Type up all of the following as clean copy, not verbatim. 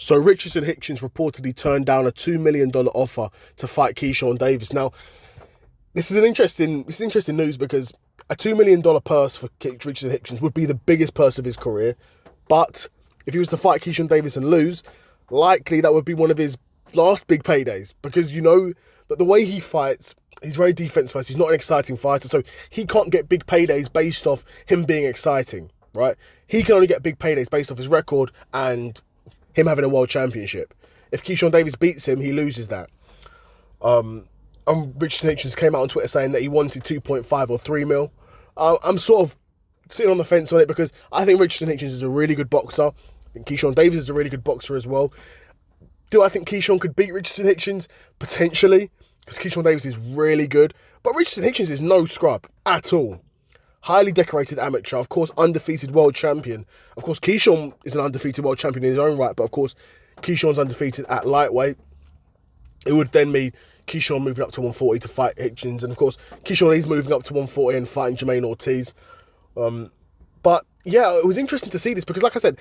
So Richardson Hitchens reportedly turned down a $2 million offer to fight Keyshawn Davis. Now, this is interesting news because a $2 million purse for Richardson Hitchens would be the biggest purse of his career. But if he was to fight Keyshawn Davis and lose, likely that would be one of his last big paydays, because you know that the way he fights, he's very defense first. He's not an exciting fighter, so he can't get big paydays based off him being exciting, right? He can only get big paydays based off his record and him having a world championship. If Keyshawn Davis beats him, he loses that. Richardson Hitchens came out on Twitter saying that he wanted 2.5 or 3 mil. I'm sort of sitting on the fence on it because I think Richardson Hitchens is a really good boxer. I think Keyshawn Davis is a really good boxer as well. Do I think Keyshawn could beat Richardson Hitchens? Potentially, because Keyshawn Davis is really good. But Richardson Hitchens is no scrub at all. Highly decorated amateur, of course, undefeated world champion. Of course, Keyshawn is an undefeated world champion in his own right, but of course, Keyshawn's undefeated at lightweight. It would then be Keyshawn moving up to 140 to fight Hitchens, and of course, Keyshawn is moving up to 140 and fighting Jermaine Ortiz. But yeah, it was interesting to see this because, like I said,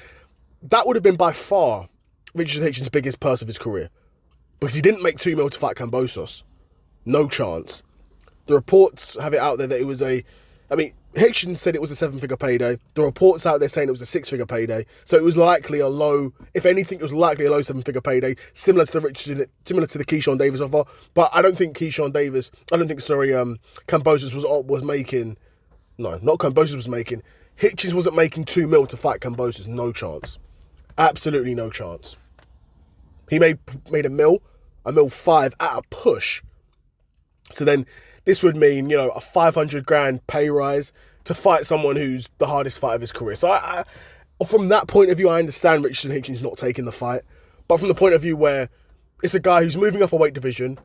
that would have been by far Richardson Hitchens' biggest purse of his career, because he didn't make 2 mil to fight Kambosos. No chance. The reports have it out there that it was Hitchens said it was a 7-figure payday. The reports out there saying it was a 6-figure payday. So it was likely a low, if anything, it was likely a low 7-figure payday, similar to the Keyshawn Davis offer. But I don't think Kambosos was making, no, not Kambosos was making. Hitchens wasn't making 2 mil to fight Kambosos. No chance. Absolutely no chance. He made a mil 5 at a push. So then this would mean, a 500 grand pay rise to fight someone who's the hardest fight of his career. So I from that point of view, I understand Richardson Hitchens not taking the fight. But from the point of view where it's a guy who's moving up a weight division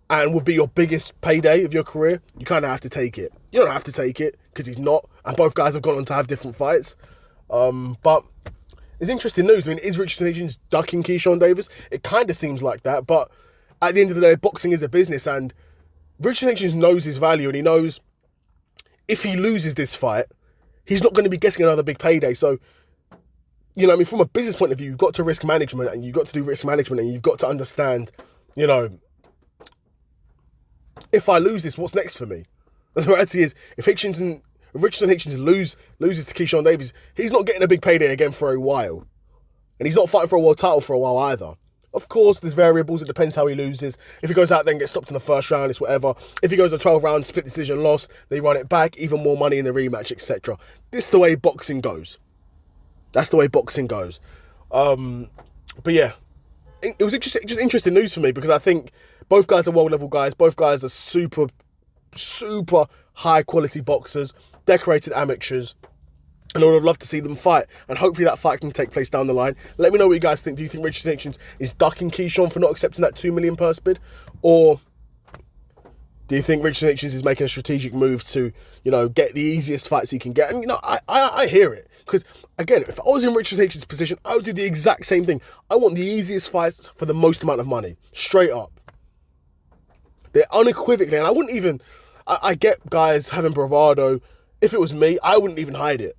and would be your biggest payday of your career, you kind of have to take it. You don't have to take it because he's not. And both guys have gone on to have different fights. But it's interesting news. Is Richardson Hitchens ducking Keyshawn Davis? It kind of seems like that. But at the end of the day, boxing is a business, and Richardson Hitchens knows his value, and he knows if he loses this fight, he's not going to be getting another big payday. So, from a business point of view, you've got to risk management, and you've got to do risk management, and you've got to understand, if I lose this, what's next for me? The reality is, if Richardson Hitchens loses to Keyshawn Davis, he's not getting a big payday again for a while. And he's not fighting for a world title for a while either. Of course, there's variables. It depends how he loses. If he goes out there and gets stopped in the first round, it's whatever. If he goes a 12-round split decision loss, they run it back, even more money in the rematch, etc. This is the way boxing goes. That's the way boxing goes. But yeah, it was just interesting news for me because I think both guys are world-level guys. Both guys are super, super high-quality boxers, decorated amateurs. And I would have loved to see them fight. And hopefully that fight can take place down the line. Let me know what you guys think. Do you think Richardson Hitchens is ducking Keyshawn for not accepting that $2 million purse bid? Or do you think Richardson Hitchens is making a strategic move to, get the easiest fights he can get? And, I hear it. Because, again, if I was in Richardson Hitchens' position, I would do the exact same thing. I want the easiest fights for the most amount of money. Straight up. They're unequivocally, and I wouldn't even, I get guys having bravado. If it was me, I wouldn't even hide it.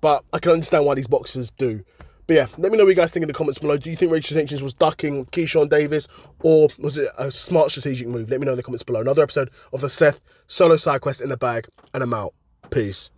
But I can understand why these boxers do. But yeah, let me know what you guys think in the comments below. Do you think Richardson Hitchens was ducking Keyshawn Davis, or was it a smart strategic move? Let me know in the comments below. Another episode of the Seth Solo Side Quest in the bag, and I'm out. Peace.